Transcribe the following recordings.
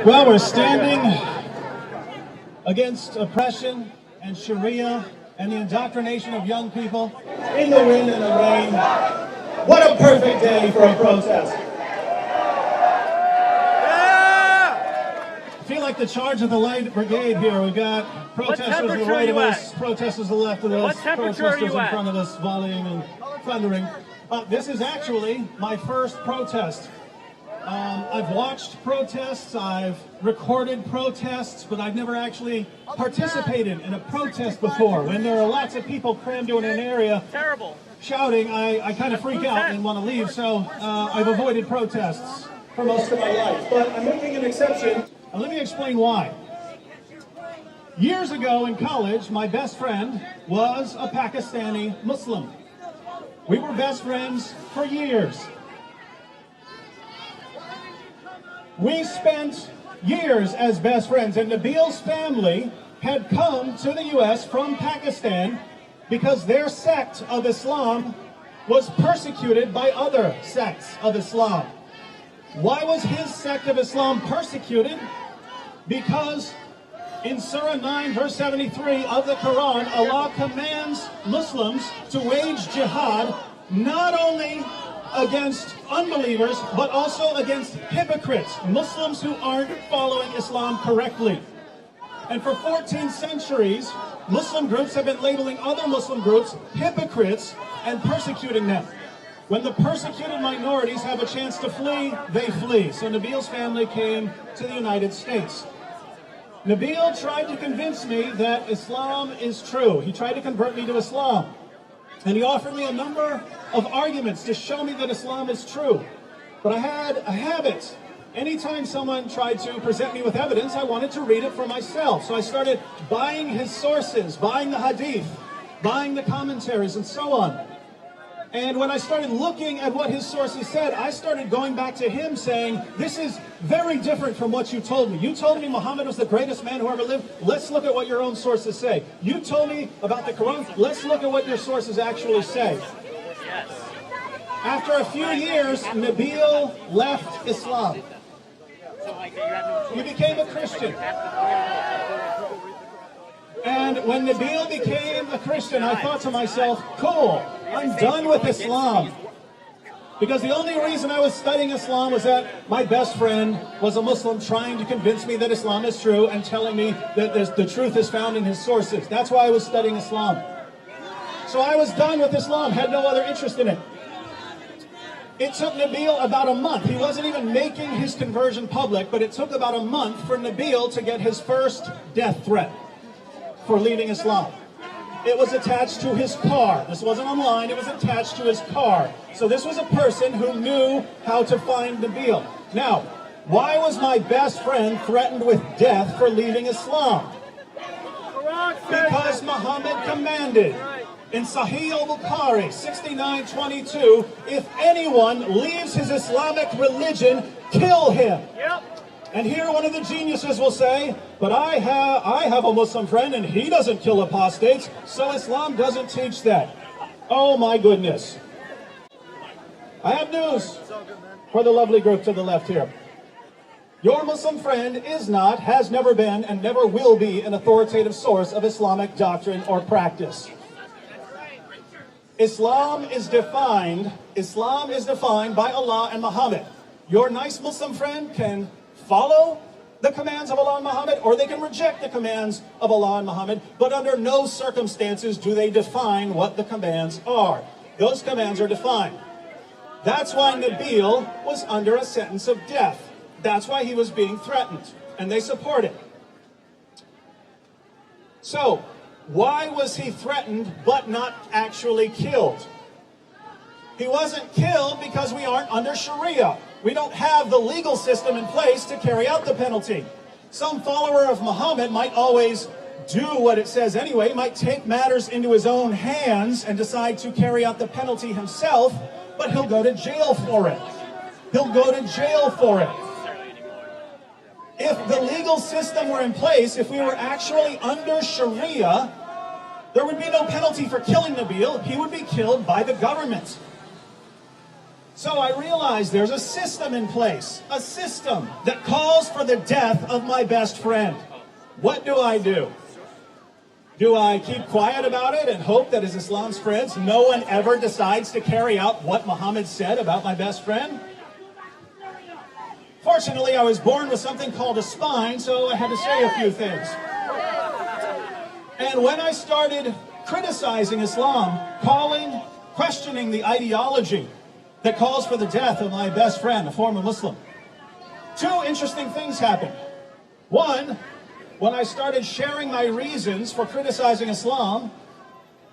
Well, we're standing against oppression and Sharia and the indoctrination of young people in the wind and the rain. What a perfect day for a protest. I feel like the charge of the light brigade here. We've got protesters to the right of us, protesters to the left of us, protesters in front of us volleying and thundering. This is actually my first protest. I've watched protests, I've recorded protests, but I've never actually participated in a protest before. When there are lots of people crammed in an area shouting, I kind of freak out and want to leave, so I've avoided protests for most of my life. But I'm making an exception, and let me explain why. Years ago in college, my best friend was a Pakistani Muslim. We were best friends for years. We spent years as best friends, and Nabil's family had come to the U.S. from Pakistan because their sect of Islam was persecuted by other sects of Islam. Why was his sect of Islam persecuted? Because in Surah 9, verse 73 of the Quran, Allah commands Muslims to wage jihad not only against unbelievers, but also against hypocrites, Muslims who aren't following Islam correctly. And for 14 centuries, Muslim groups have been labeling other Muslim groups hypocrites and persecuting them. When the persecuted minorities have a chance to flee, they flee. So Nabil's family came to the United States. Nabil tried to convince me that Islam is true. He tried to convert me to Islam. And he offered me a number of arguments to show me that Islam is true. But I had a habit. Anytime someone tried to present me with evidence, I wanted to read it for myself. So I started buying his sources, buying the hadith, buying the commentaries, and so on. And when I started looking at what his sources said, I started going back to him saying, this is very different from what you told me. You told me Muhammad was the greatest man who ever lived. Let's look at what your own sources say. You told me about the Quran. Let's look at what your sources actually say. After a few years, Nabil left Islam. He became a Christian. And when Nabil became a Christian, I thought to myself, cool, I'm done with Islam. Because the only reason I was studying Islam was that my best friend was a Muslim trying to convince me that Islam is true and telling me that the truth is found in his sources. That's why I was studying Islam. So I was done with Islam, had no other interest in it. It took Nabil about a month. He wasn't even making his conversion public, but it took about a month for Nabil to get his first death threat for leaving Islam. It was attached to his car. This wasn't online, it was attached to his car. So this was a person who knew how to find Nabil. Now, why was my best friend threatened with death for leaving Islam? Because Muhammad commanded in Sahih al-Bukhari 69:22, if anyone leaves his Islamic religion, kill him. And here one of the geniuses will say, but I have a Muslim friend and he doesn't kill apostates, so Islam doesn't teach that. Oh my goodness. I have news for the lovely group to the left here. Your Muslim friend is not, has never been, and never will be an authoritative source of Islamic doctrine or practice. Islam is defined by Allah and Muhammad. Your nice Muslim friend can follow the commands of Allah and Muhammad, or they can reject the commands of Allah and Muhammad, but under no circumstances do they define what the commands are. Those commands are defined. That's why Nabil was under a sentence of death. That's why he was being threatened, and they support it. So, why was he threatened but not actually killed? He wasn't killed because we aren't under Sharia. We don't have the legal system in place to carry out the penalty. Some follower of Muhammad might always do what it says anyway, might take matters into his own hands and decide to carry out the penalty himself, but he'll go to jail for it. He'll go to jail for it. If the legal system were in place, if we were actually under Sharia, there would be no penalty for killing Nabil. He would be killed by the government. So I realized there's a system in place, a system that calls for the death of my best friend. What do I do? Do I keep quiet about it and hope that as Islam spreads, no one ever decides to carry out what Muhammad said about my best friend? Fortunately, I was born with something called a spine, so I had to say a few things. And when I started criticizing Islam, questioning the ideology that calls for the death of my best friend, a former Muslim, two interesting things happened. One, when I started sharing my reasons for criticizing Islam,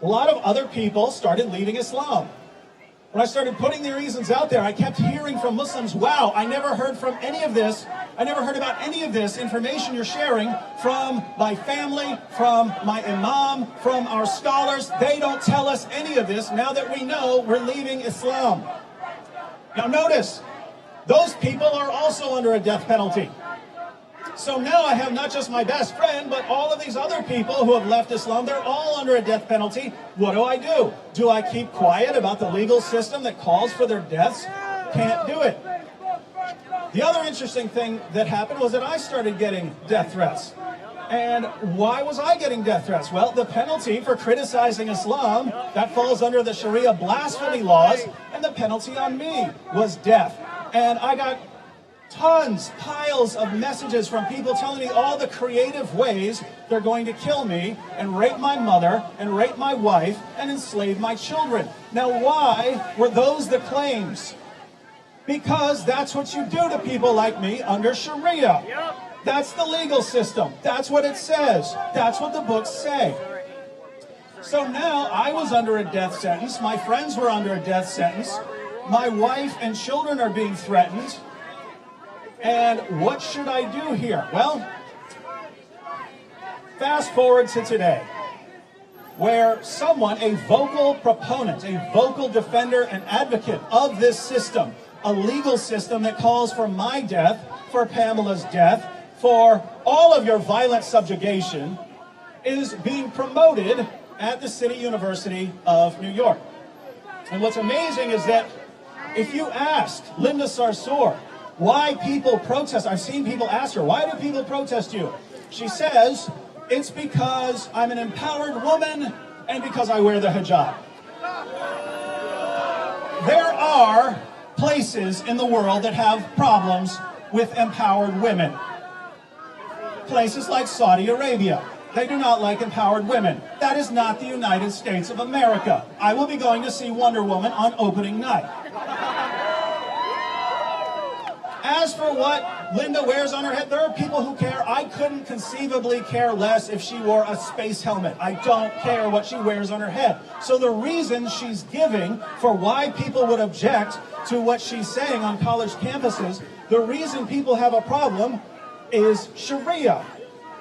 a lot of other people started leaving Islam. When I started putting the reasons out there, I kept hearing from Muslims, wow, I never heard from any of this. I never heard about any of this information you're sharing from my family, from my imam, from our scholars. They don't tell us any of this now that we know we're leaving Islam. Now notice, those people are also under a death penalty. So now I have not just my best friend, but all of these other people who have left Islam, they're all under a death penalty. What do? Do I keep quiet about the legal system that calls for their deaths? Can't do it. The other interesting thing that happened was that I started getting death threats. And why was I getting death threats? Well, the penalty for criticizing Islam, that falls under the Sharia blasphemy laws, and the penalty on me was death. And I got piles of messages from people telling me all the creative ways they're going to kill me and rape my mother and rape my wife and enslave my children. Now, why were those the claims? Because that's what you do to people like me under Sharia. That's the legal system. That's what it says. That's what the books say. So now I was under a death sentence. My friends were under a death sentence. My wife and children are being threatened. And what should I do here? Well, fast forward to today, where someone, a vocal proponent, a vocal defender and advocate of this system, a legal system that calls for my death, for Pamela's death, for all of your violent subjugation, is being promoted at the City University of New York. And what's amazing is that if you ask Linda Sarsour why people protest, I've seen people ask her, why do people protest you? She says, it's because I'm an empowered woman and because I wear the hijab. There are places in the world that have problems with empowered women. Places like Saudi Arabia. They do not like empowered women. That is not the United States of America. I will be going to see Wonder Woman on opening night. As for what Linda wears on her head, there are people who care. I couldn't conceivably care less if she wore a space helmet. I don't care what she wears on her head. So the reason she's giving for why people would object to what she's saying on college campuses, the reason people have a problem is Sharia.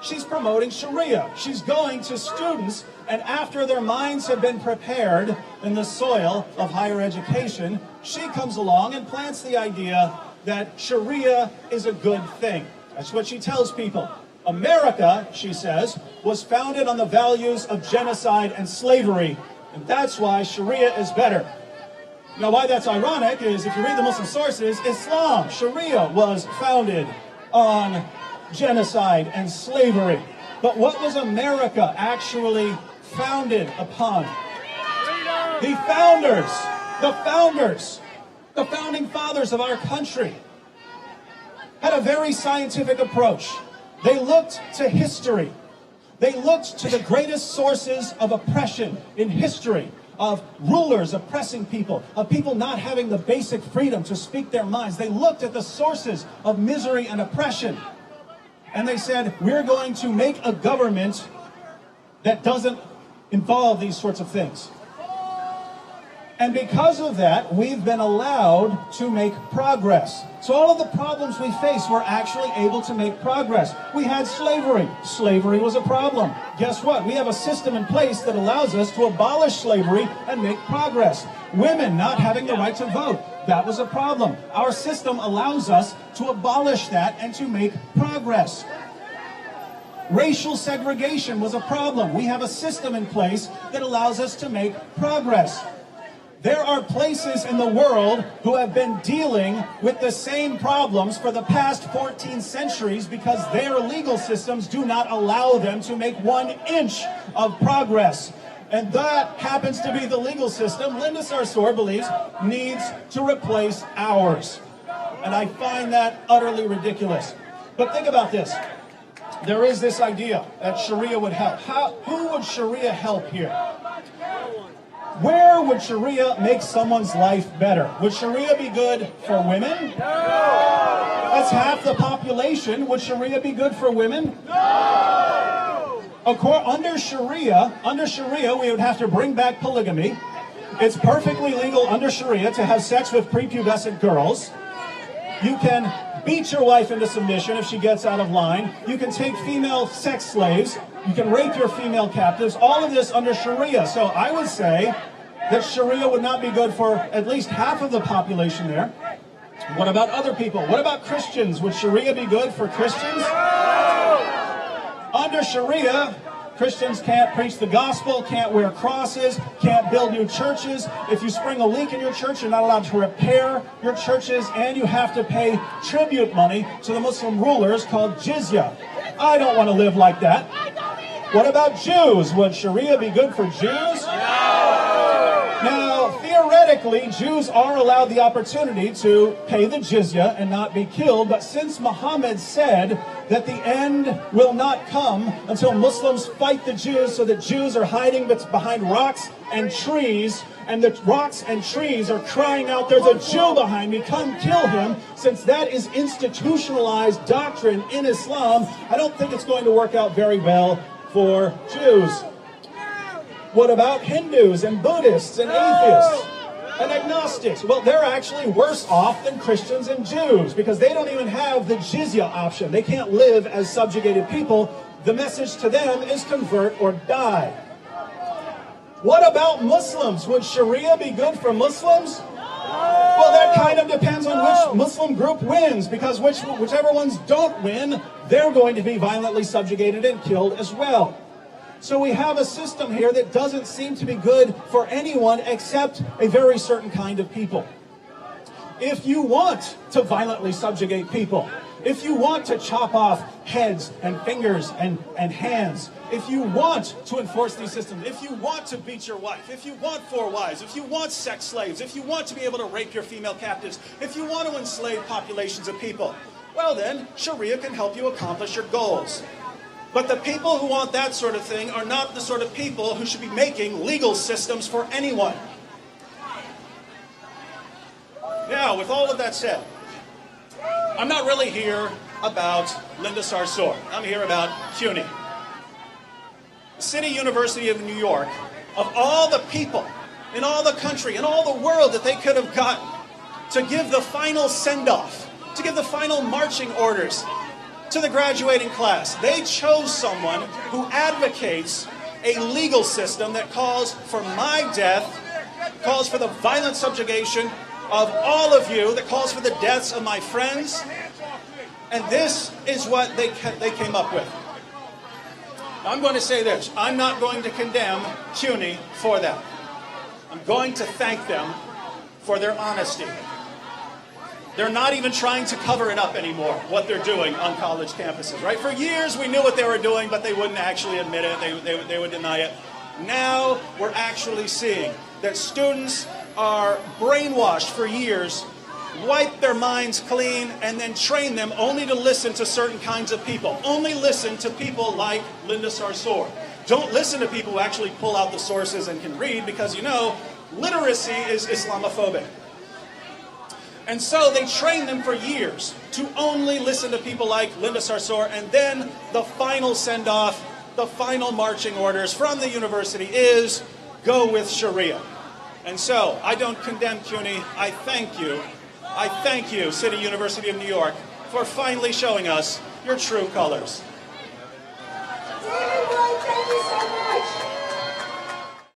She's promoting Sharia. She's going to students, and after their minds have been prepared in the soil of higher education, she comes along and plants the idea that Sharia is a good thing. That's what she tells people. America, she says, was founded on the values of genocide and slavery, and that's why Sharia is better. Now, why that's ironic is if you read the Muslim sources, Islam, Sharia, was founded on genocide and slavery. But what was America actually founded upon? The founding fathers of our country had a very scientific approach. They looked to history. They looked to the greatest sources of oppression in history, of rulers oppressing people, of people not having the basic freedom to speak their minds. They looked at the sources of misery and oppression. And they said, we're going to make a government that doesn't involve these sorts of things. And because of that, we've been allowed to make progress. So all of the problems we face, we're actually able to make progress. We had slavery. Slavery was a problem. Guess what? We have a system in place that allows us to abolish slavery and make progress. Women not having the right to vote. That was a problem. Our system allows us to abolish that and to make progress. Racial segregation was a problem. We have a system in place that allows us to make progress. There are places in the world who have been dealing with the same problems for the past 14 centuries because their legal systems do not allow them to make 1 inch of progress. And that happens to be the legal system Linda Sarsour believes needs to replace ours. And I find that utterly ridiculous. But think about this. There is this idea that Sharia would help. Who would Sharia help here? Where would Sharia make someone's life better? Would Sharia be good for women? No! That's half the population. Would Sharia be good for women? No! Under Sharia, we would have to bring back polygamy. It's perfectly legal under Sharia to have sex with prepubescent girls. You can beat your wife into submission if she gets out of line. You can take female sex slaves. You can rape your female captives. All of this under Sharia. So I would say that Sharia would not be good for at least half of the population there. What about other people? What about Christians? Would Sharia be good for Christians? Under Sharia, Christians can't preach the gospel, can't wear crosses, can't build new churches. If you spring a leak in your church, you're not allowed to repair your churches, and you have to pay tribute money to the Muslim rulers called jizya. I don't want to live like that. What about Jews? Would Sharia be good for Jews? Now, theoretically, Jews are allowed the opportunity to pay the jizya and not be killed, but since Muhammad said that the end will not come until Muslims fight the Jews, so that Jews are hiding behind rocks and trees, and the rocks and trees are crying out, "There's a Jew behind me, come kill him," since that is institutionalized doctrine in Islam, I don't think it's going to work out very well for Jews. What about Hindus and Buddhists and atheists and agnostics? Well, they're actually worse off than Christians and Jews because they don't even have the jizya option. They can't live as subjugated people. The message to them is convert or die. What about Muslims? Would Sharia be good for Muslims? Well, that kind of depends on which Muslim group wins, because whichever ones don't win, they're going to be violently subjugated and killed as well. So we have a system here that doesn't seem to be good for anyone except a very certain kind of people. If you want to violently subjugate people, if you want to chop off heads and fingers and hands, if you want to enforce these systems, if you want to beat your wife, if you want 4 wives, if you want sex slaves, if you want to be able to rape your female captives, if you want to enslave populations of people, well then, Sharia can help you accomplish your goals. But the people who want that sort of thing are not the sort of people who should be making legal systems for anyone. Now, with all of that said, I'm not really here about Linda Sarsour. I'm here about CUNY. City University of New York, of all the people in all the country, in all the world that they could have gotten to give the final send-off, to give the final marching orders to the graduating class, they chose someone who advocates a legal system that calls for my death, calls for the violent subjugation of all of you, that calls for the deaths of my friends, and this is what they came up with. I'm going to say this, I'm not going to condemn CUNY for that. I'm going to thank them for their honesty. They're not even trying to cover it up anymore, what they're doing on college campuses, right? For years, we knew what they were doing, but they wouldn't actually admit it. They would deny it. Now, we're actually seeing that students are brainwashed for years, wipe their minds clean, and then train them only to listen to certain kinds of people. Only listen to people like Linda Sarsour. Don't listen to people who actually pull out the sources and can read, because, you know, literacy is Islamophobic. And so they trained them for years to only listen to people like Linda Sarsour, and then the final send-off, the final marching orders from the university is go with Sharia. And so I don't condemn CUNY. I thank you, City University of New York, for finally showing us your true colors.